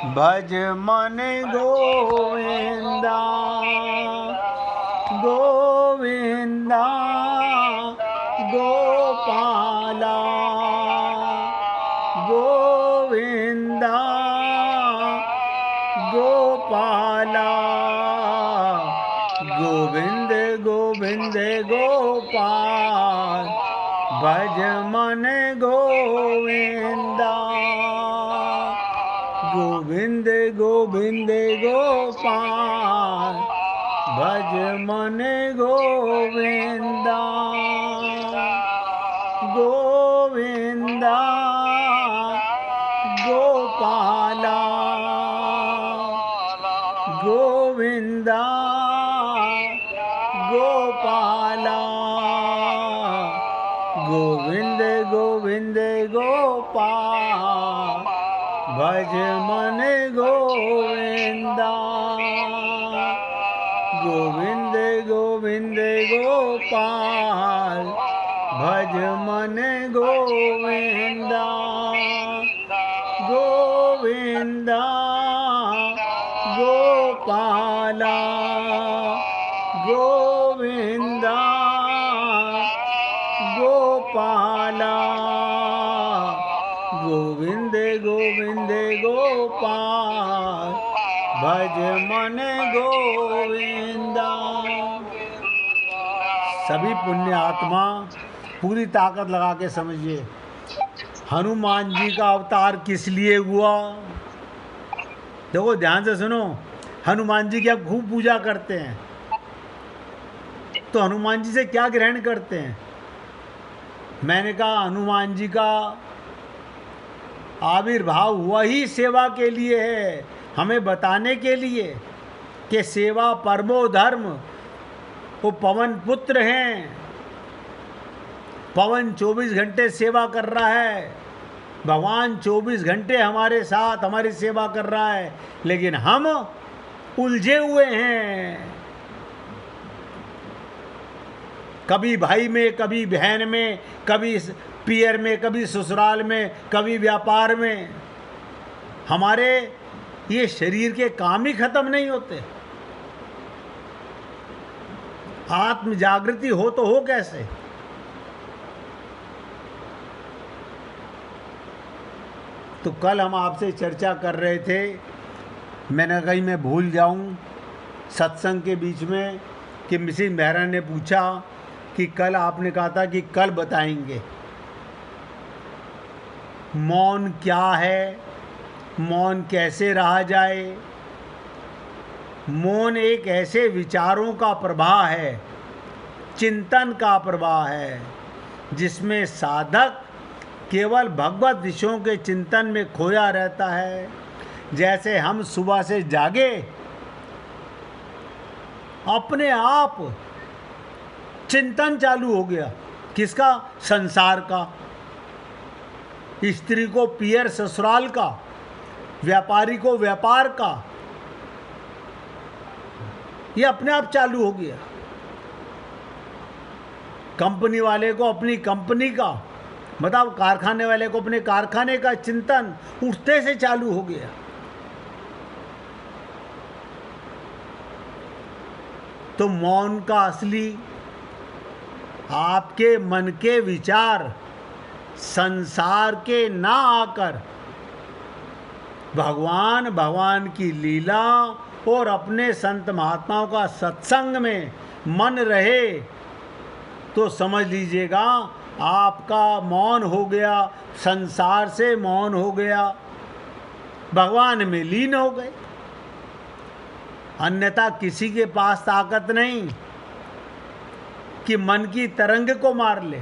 भज मन गोविंदा गोविंदा गोपाला गोविंदा गोपाला गोविंद गोविंद गोपाल भज मन गोविंदा गोविंद गोविंद गोपाल भज मन गोविंदा गोविंदा गोपाला गोविंदा गोपाला गोविंद गोविंद गोपाल भज मन गोविंदा गोविंद गोविंद गोपाल भज मन गोविंदा गोविंदा गोपाला गोविंदा गोपाला गोविंद गोविंद गोपाल भज मन गोविंदा। सभी पुण्य आत्मा पूरी ताकत लगा के समझिए, हनुमान जी का अवतार किस लिए हुआ। देखो ध्यान से सुनो, हनुमान जी की आप खूब पूजा करते हैं, तो हनुमान जी से क्या ग्रहण करते हैं। मैंने कहा हनुमान जी का आविर्भाव हुआ ही सेवा के लिए है, हमें बताने के लिए कि सेवा परमो धर्म। वो पवन पुत्र हैं, पवन 24 घंटे सेवा कर रहा है, भगवान 24 घंटे हमारे साथ हमारी सेवा कर रहा है, लेकिन हम उलझे हुए हैं, कभी भाई में, कभी बहन में, कभी पियर में, कभी ससुराल में, कभी व्यापार में। हमारे ये शरीर के काम ही खत्म नहीं होते। आत्म जागृति हो तो हो कैसे। तो कल हम आपसे चर्चा कर रहे थे, मैंने कहीं मैं भूल जाऊं सत्संग के बीच में, कि मिसिस मेहरा ने पूछा कि कल आपने कहा था कि कल बताएंगे मौन क्या है, मौन कैसे रहा जाए। मौन एक ऐसे विचारों का प्रवाह है, चिंतन का प्रवाह है, जिसमें साधक केवल भगवत विषयों के चिंतन में खोया रहता है। जैसे हम सुबह से जागे, अपने आप चिंतन चालू हो गया, किसका, संसार का, स्त्री को पियर ससुराल का, व्यापारी को व्यापार का, ये अपने आप चालू हो गया। कंपनी वाले को अपनी कंपनी का, मतलब कारखाने वाले को अपने कारखाने का चिंतन उठते से चालू हो गया। तो मौन का असली आपके मन के विचार संसार के ना आकर भगवान, भगवान की लीला और अपने संत महात्माओं का सत्संग में मन रहे, तो समझ लीजिएगा आपका मौन हो गया, संसार से मौन हो गया, भगवान में लीन हो गए। अन्यथा किसी के पास ताकत नहीं कि मन की तरंग को मार ले।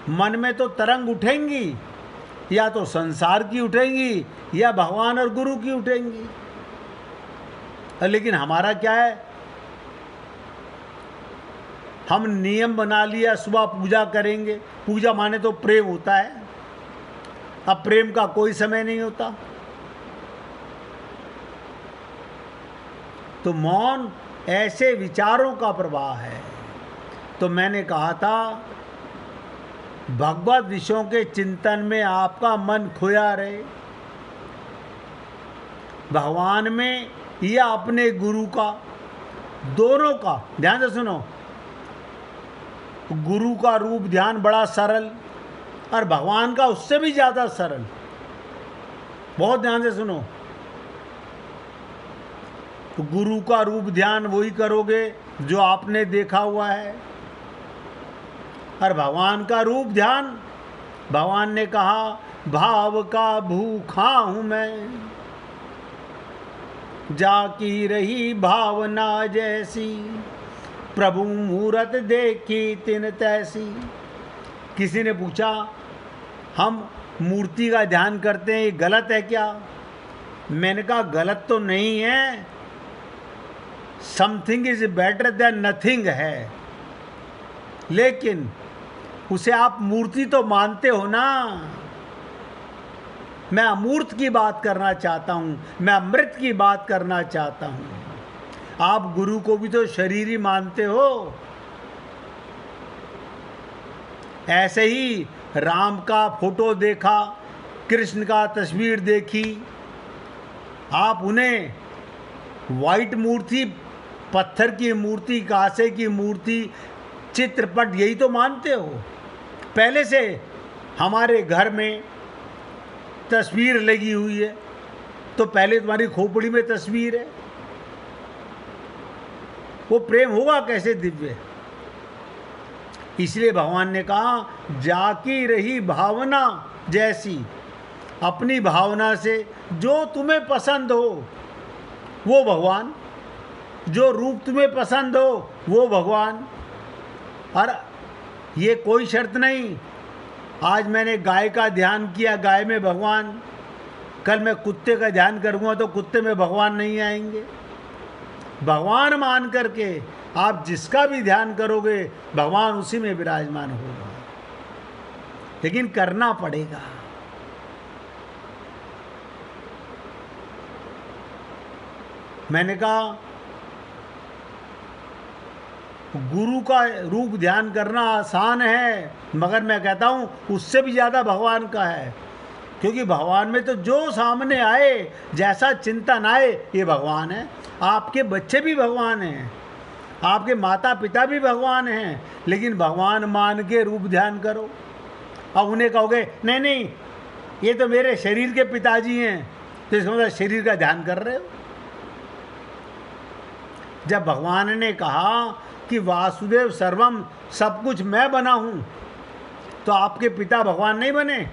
मन में तो तरंग उठेंगी, या तो संसार की उठेंगी या भगवान और गुरु की उठेंगी। लेकिन हमारा क्या है, हम नियम बना लिया, सुबह पूजा करेंगे। पूजा माने तो प्रेम होता है, अब प्रेम का कोई समय नहीं होता। तो मौन ऐसे विचारों का प्रवाह है। तो मैंने कहा था, भगवत विषयों के चिंतन में आपका मन खोया रहे, भगवान में या अपने गुरु का, दोनों का। ध्यान से सुनो, गुरु का रूप ध्यान बड़ा सरल और भगवान का उससे भी ज़्यादा सरल। बहुत ध्यान से सुनो, तो गुरु का रूप ध्यान वही करोगे जो आपने देखा हुआ है, और भगवान का रूप ध्यान, भगवान ने कहा भाव का भूखा हूं मैं, जाकी रही भावना जैसी, प्रभु मूरत देखी तिन तैसी। किसी ने पूछा हम मूर्ति का ध्यान करते हैं, ये गलत है क्या? मैंने कहा गलत तो नहीं है, something is better than nothing है, लेकिन उसे आप मूर्ति तो मानते हो ना। मैं अमूर्त की बात करना चाहता हूँ, मैं अमृत की बात करना चाहता हूँ। आप गुरु को भी तो शरीर ही मानते हो। ऐसे ही राम का फोटो देखा, कृष्ण का तस्वीर देखी, आप उन्हें वाइट मूर्ति, पत्थर की मूर्ति, कांसे की मूर्ति, चित्रपट यही तो मानते हो। पहले से हमारे घर में तस्वीर लगी हुई है, तो पहले तुम्हारी खोपड़ी में तस्वीर है, वो प्रेम होगा कैसे दिव्य? इसलिए भगवान ने कहा जाकी रही भावना जैसी, अपनी भावना से जो तुम्हें पसंद हो वो भगवान, जो रूप तुम्हें पसंद हो वो भगवान। और ये कोई शर्त नहीं, आज मैंने गाय का ध्यान किया, गाय में भगवान, कल मैं कुत्ते का ध्यान करूँगा तो कुत्ते में भगवान नहीं आएंगे। भगवान मान करके आप जिसका भी ध्यान करोगे भगवान उसी में विराजमान होगा, लेकिन करना पड़ेगा। मैंने कहा गुरु का रूप ध्यान करना आसान है, मगर मैं कहता हूँ उससे भी ज़्यादा भगवान का है, क्योंकि भगवान में तो जो सामने आए, जैसा चिंतन आए, ये भगवान है। आपके बच्चे भी भगवान हैं, आपके माता पिता भी भगवान हैं, लेकिन भगवान मान के रूप ध्यान करो। अब उन्हें कहोगे नहीं नहीं ये तो मेरे शरीर के पिताजी हैं, तो इसका मतलब शरीर का ध्यान कर रहे हो। जब भगवान ने कहा कि वासुदेव सर्वम, सब कुछ मैं बना हूं, तो आपके पिता भगवान नहीं बने?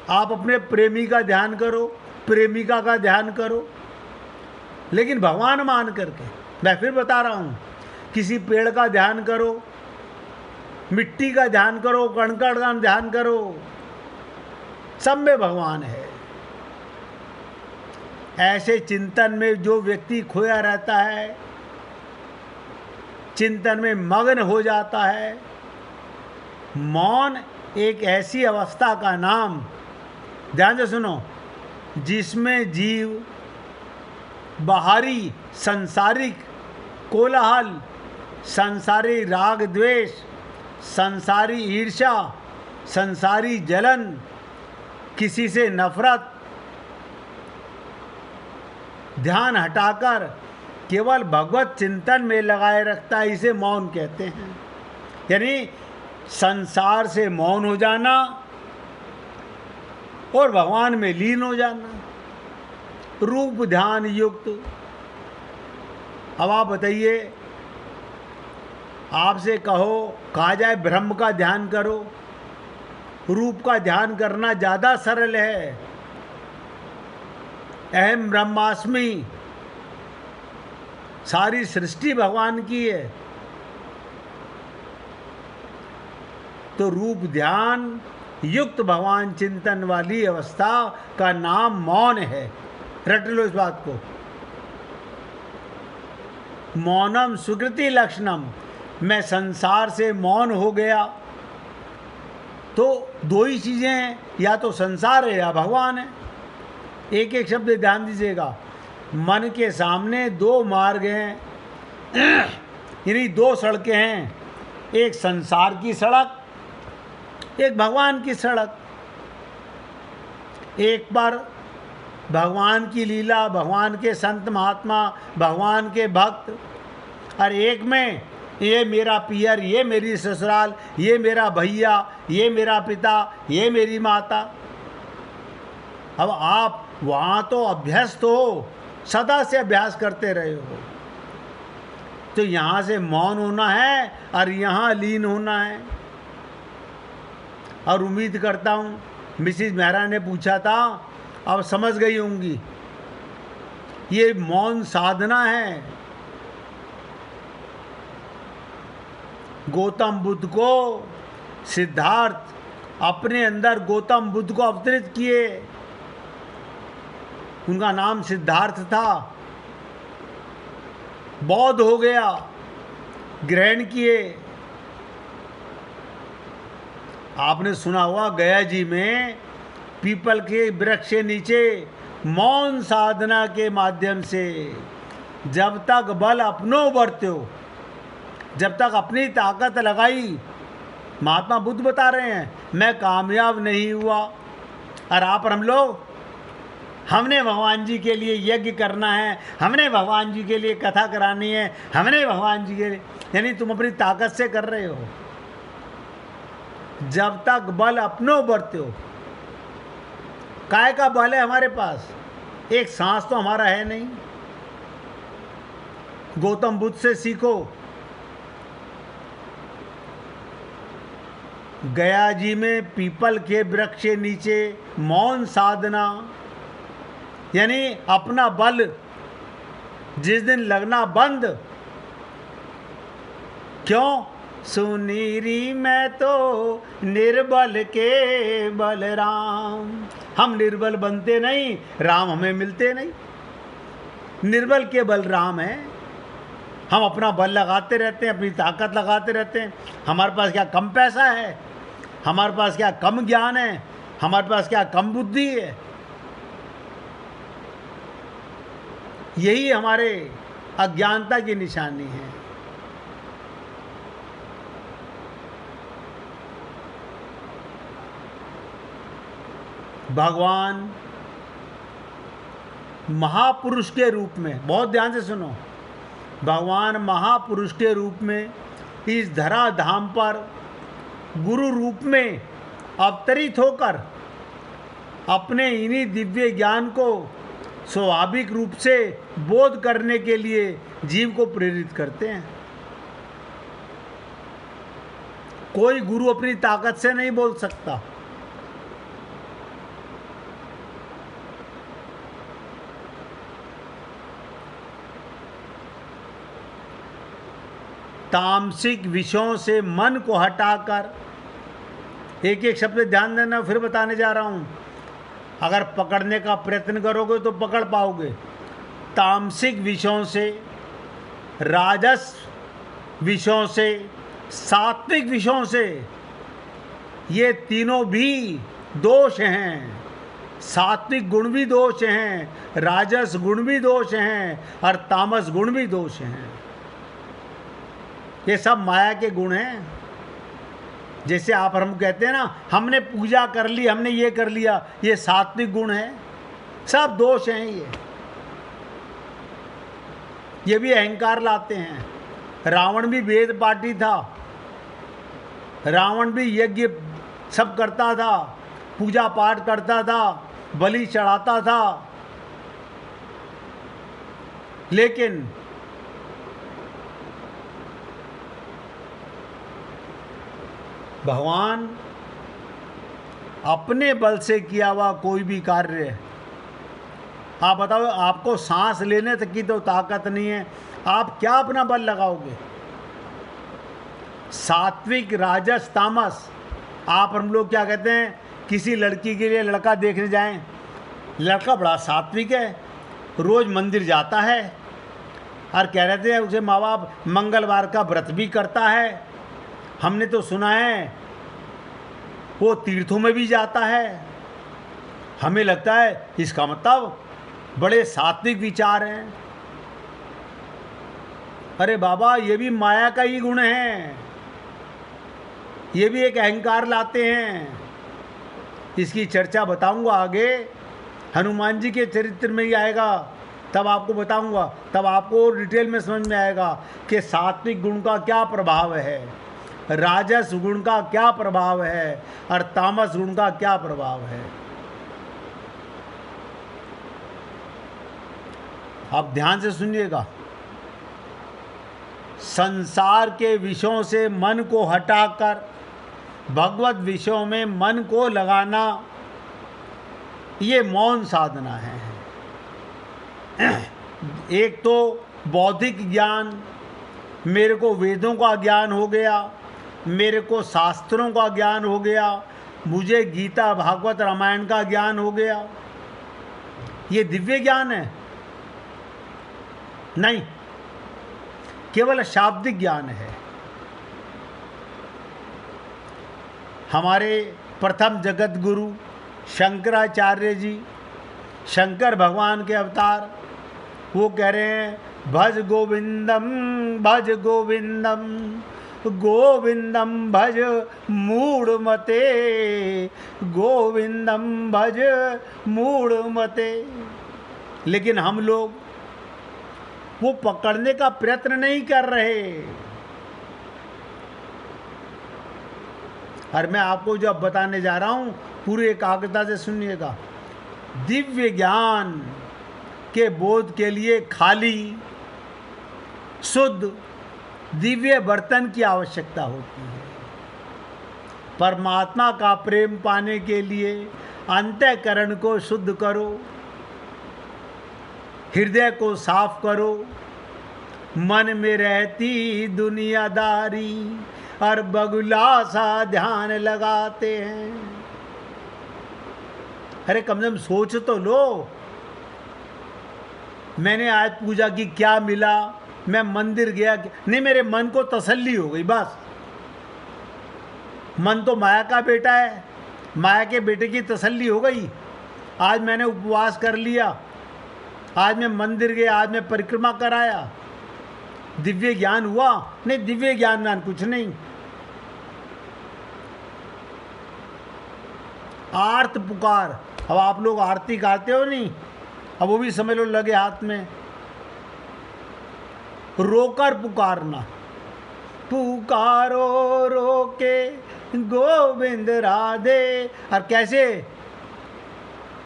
आप अपने प्रेमी का ध्यान करो, प्रेमिका का ध्यान करो, लेकिन भगवान मान करके। मैं फिर बता रहा हूं, किसी पेड़ का ध्यान करो, मिट्टी का ध्यान करो, कणकण का ध्यान करो, सब में भगवान है। ऐसे चिंतन में जो व्यक्ति खोया रहता है, चिंतन में मग्न हो जाता है, मौन एक ऐसी अवस्था का नाम, ध्यान से सुनो, जिसमें जीव बाहरी संसारिक कोलाहल, संसारी राग द्वेष, संसारी ईर्ष्या, संसारी जलन, किसी से नफरत, ध्यान हटाकर केवल भगवत चिंतन में लगाए रखता है, इसे मौन कहते हैं। यानी संसार से मौन हो जाना और भगवान में लीन हो जाना, रूप ध्यान युक्त। अब आप बताइए, आपसे कहा जाए ब्रह्म का ध्यान करो, रूप का ध्यान करना ज़्यादा सरल है। अहम ब्रह्मास्मि, सारी सृष्टि भगवान की है, तो रूप ध्यान युक्त भगवान चिंतन वाली अवस्था का नाम मौन है। रट लो इस बात को। मौनम सुकृति लक्षणम, मैं संसार से मौन हो गया तो दो ही चीजें हैं, या तो संसार है या भगवान है। एक एक शब्द ध्यान दीजिएगा। मन के सामने दो मार्ग हैं, यानी दो सड़कें हैं, एक संसार की सड़क, एक भगवान की सड़क। एक पर भगवान की लीला, भगवान के संत महात्मा, भगवान के भक्त, और एक में ये मेरा पियर, ये मेरी ससुराल, ये मेरा भैया, ये मेरा पिता, ये मेरी माता। अब आप वहाँ तो अभ्यस्त हो, सदा से अभ्यास करते रहे हो, तो यहाँ से मौन होना है और यहाँ लीन होना है। और उम्मीद करता हूँ मिसिज मेहरा ने पूछा था, अब समझ गई होंगी, ये मौन साधना है। गौतम बुद्ध को सिद्धार्थ अपने अंदर गौतम बुद्ध को अवतरित किए, उनका नाम सिद्धार्थ था। बौद्ध हो गया, ग्रहण किए। आपने सुना हुआ गया जी में पीपल के वृक्ष के नीचे मौन साधना के माध्यम से जब तक बल अपनो बरत्यो, जब तक अपनी ताकत लगाई, महात्मा बुद्ध बता रहे हैं मैं कामयाब नहीं हुआ। और आप और हम लोग, हमने भगवान जी के लिए यज्ञ करना है, हमने भगवान जी के लिए कथा करानी है, हमने भगवान जी के लिए, यानी तुम अपनी ताकत से कर रहे हो। जब तक बल अपनो बरत्यो, काय का बल है हमारे पास, एक सांस तो हमारा है नहीं। गौतम बुद्ध से सीखो। गया जी में पीपल के वृक्ष के नीचे मौन साधना, यानी अपना बल जिस दिन लगना बंद, क्यों? सुनीरी मैं तो निर्बल के बलराम। हम निर्बल बनते नहीं, राम हमें मिलते नहीं। निर्बल के बल राम है। हम अपना बल लगाते रहते हैं, अपनी ताकत लगाते रहते हैं। हमारे पास क्या कम पैसा है, हमारे पास क्या कम ज्ञान है, हमारे पास क्या कम बुद्धि है? यही हमारे अज्ञानता की निशानी है। भगवान महापुरुष के रूप में, बहुत ध्यान से सुनो, भगवान महापुरुष के रूप में इस धरा धाम पर गुरु रूप में अवतरित होकर अपने इन्हीं दिव्य ज्ञान को स्वाभाविक रूप से बोध करने के लिए जीव को प्रेरित करते हैं। कोई गुरु अपनी ताकत से नहीं बोल सकता। तामसिक विषयों से मन को हटाकर, एक एक शब्द ध्यान देना, फिर बताने जा रहा हूं, अगर पकड़ने का प्रयत्न करोगे तो पकड़ पाओगे। तामसिक विषयों से, राजस विषयों से, सात्विक विषयों से, ये तीनों भी दोष हैं। सात्विक गुण भी दोष हैं, राजस गुण भी दोष हैं, और तामस गुण भी दोष हैं। ये सब माया के गुण हैं। जैसे आप और हम कहते हैं ना, हमने पूजा कर ली, हमने ये कर लिया, ये सात्विक गुण है। सब दोष हैं ये भी अहंकार लाते हैं। रावण भी वेद पाठी था, रावण भी यज्ञ सब करता था, पूजा पाठ करता था, बलि चढ़ाता था, लेकिन भगवान अपने बल से किया हुआ कोई भी कार्य, आप बताओ, आपको सांस लेने तक की तो ताकत नहीं है, आप क्या अपना बल लगाओगे? सात्विक, राजस, तामस। आप हम लोग क्या कहते हैं, किसी लड़की के लिए लड़का देखने जाएं, लड़का बड़ा सात्विक है, रोज मंदिर जाता है, और कह रहे थे उसे माँ बाप मंगलवार का व्रत भी करता है, हमने तो सुना है वो तीर्थों में भी जाता है। हमें लगता है इसका मतलब बड़े सात्विक विचार हैं। अरे बाबा, ये भी माया का ही गुण है, ये भी एक अहंकार लाते हैं, इसकी चर्चा बताऊंगा आगे, हनुमान जी के चरित्र में ही आएगा, तब आपको बताऊंगा, तब आपको डिटेल में समझ में आएगा कि सात्विक गुण का क्या प्रभाव है, राजस गुण का क्या प्रभाव है और तामस गुण का क्या प्रभाव है। आप ध्यान से सुनिएगा। संसार के विषयों से मन को हटाकर भगवत विषयों में मन को लगाना, ये मौन साधना है। एक तो बौद्धिक ज्ञान, मेरे को वेदों का ज्ञान हो गया, मेरे को शास्त्रों का ज्ञान हो गया, मुझे गीता भागवत रामायण का ज्ञान हो गया, ये दिव्य ज्ञान है? नहीं, केवल शाब्दिक ज्ञान है। हमारे प्रथम जगत गुरु शंकराचार्य जी, शंकर भगवान के अवतार, वो कह रहे हैं भज गोविंदम भज गोविंदम गोविंदम भज मूढ़मते, गोविंदम भज मूढ़मते। लेकिन हम लोग वो पकड़ने का प्रयत्न नहीं कर रहे। और मैं आपको जो अब बताने जा रहा हूं, पूरी एकाग्रता से सुनिएगा। दिव्य ज्ञान के बोध के लिए खाली शुद्ध दिव्य बर्तन की आवश्यकता होती है। परमात्मा का प्रेम पाने के लिए अंतःकरण को शुद्ध करो, हृदय को साफ करो। मन में रहती दुनियादारी और बगुला सा ध्यान लगाते हैं। अरे कम से कम सोच तो लो, मैंने आज पूजा की, क्या मिला, मैं मंदिर गया, नहीं, मेरे मन को तसल्ली हो गई बस। मन तो माया का बेटा है, माया के बेटे की तसल्ली हो गई। आज मैंने उपवास कर लिया, आज मैं मंदिर गया, आज मैं परिक्रमा कराया, दिव्य ज्ञान हुआ? नहीं, दिव्य ज्ञान कुछ नहीं। आर्त पुकार, अब आप लोग आरती गाते हो नहीं, अब वो भी समझ लो लगे हाथ में। रोकर पुकारना, पुकारो रोके गोविंद राधे। और कैसे?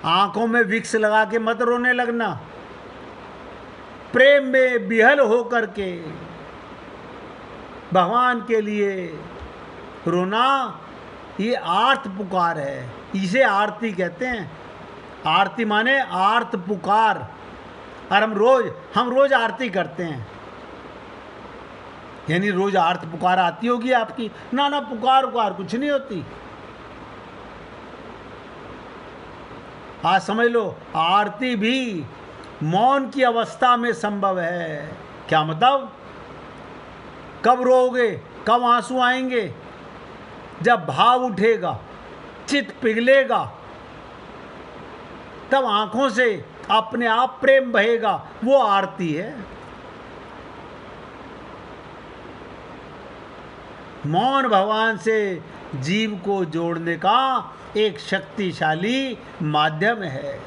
आंखों में विक्स लगा के मत रोने लगना, प्रेम में बिहल हो करके भगवान के लिए रोना, ये आर्त पुकार है, इसे आरती कहते हैं। आरती माने आर्त पुकार। और हम रोज आरती करते हैं, यानी रोज आर्त पुकार आती होगी आपकी? ना, पुकार कुछ नहीं होती। आज समझ लो, आरती भी मौन की अवस्था में संभव है। क्या मतलब? कब रोओगे, कब आंसू आएंगे? जब भाव उठेगा, चित्त पिघलेगा, तब आंखों से अपने आप प्रेम बहेगा, वो आरती है। मौन भगवान से जीव को जोड़ने का एक शक्तिशाली माध्यम है।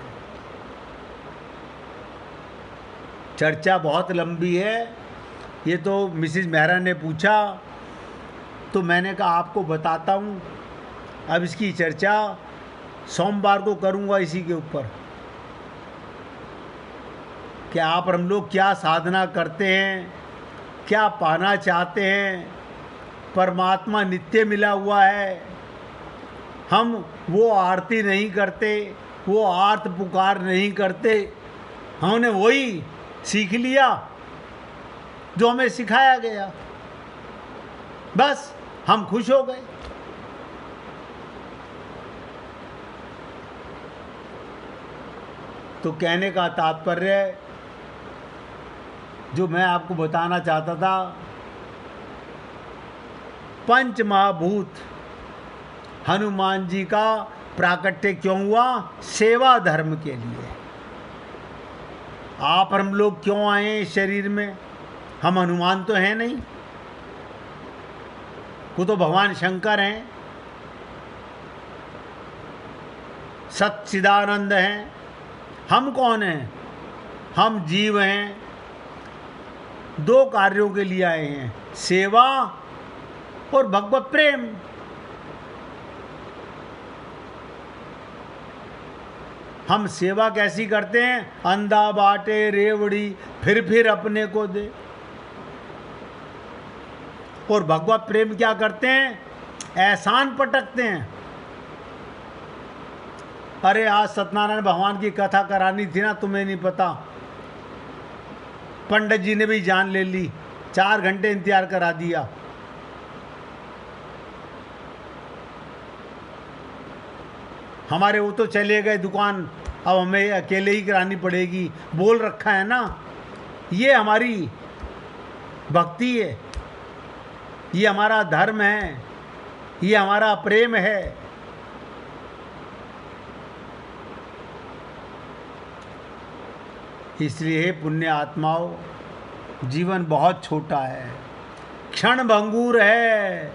चर्चा बहुत लंबी है, ये तो मिसिज मेहरा ने पूछा तो मैंने कहा आपको बताता हूँ। अब इसकी चर्चा सोमवार को करूँगा इसी के ऊपर, कि आप हम लोग क्या साधना करते हैं, क्या पाना चाहते हैं। परमात्मा नित्य मिला हुआ है, हम वो आरती नहीं करते, वो आर्त पुकार नहीं करते, हमने वही सीख लिया जो हमें सिखाया गया, बस हम खुश हो गए। तो कहने का तात्पर्य जो मैं आपको बताना चाहता था, पंच महाभूत हनुमान जी का प्राकट्य क्यों हुआ? सेवा धर्म के लिए। आप हम लोग क्यों आए इस शरीर में? हम हनुमान तो हैं नहीं, वो तो भगवान शंकर हैं। सच्चिदानंद हैं। हम कौन हैं? हम जीव हैं। दो कार्यों के लिए आए हैं, सेवा और भगवत प्रेम। हम सेवा कैसी करते हैं? अंधा बाटे रेवड़ी फिर अपने को दे। और भगवत प्रेम क्या करते हैं? एहसान पटकते हैं। अरे आज सत्यनारायण भगवान की कथा करानी थी ना, तुम्हें नहीं पता, पंडित जी ने भी जान ले ली, 4 घंटे इंतजार करा दिया। हमारे वो तो चले गए दुकान, अब हमें अकेले ही करानी पड़ेगी, बोल रखा है ना। ये हमारी भक्ति है, ये हमारा धर्म है, ये हमारा प्रेम है। इसलिए पुण्य आत्माओं, जीवन बहुत छोटा है, क्षण भंगुर है।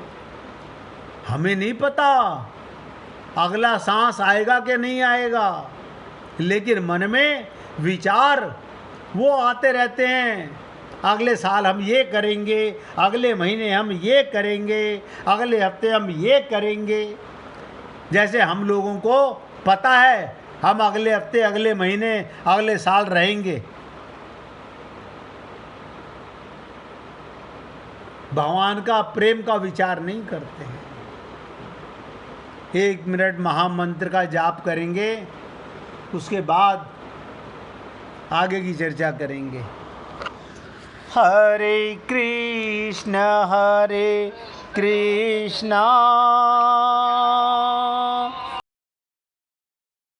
हमें नहीं पता अगला सांस आएगा कि नहीं आएगा, लेकिन मन में विचार वो आते रहते हैं। अगले साल हम ये करेंगे, अगले महीने हम ये करेंगे, अगले हफ्ते हम ये करेंगे। जैसे हम लोगों को पता है हम अगले हफ्ते, अगले महीने, अगले साल रहेंगे। भगवान का प्रेम का विचार नहीं करते हैं। 1 मिनट महामंत्र का जाप करेंगे, उसके बाद आगे की चर्चा करेंगे। हरे कृष्ण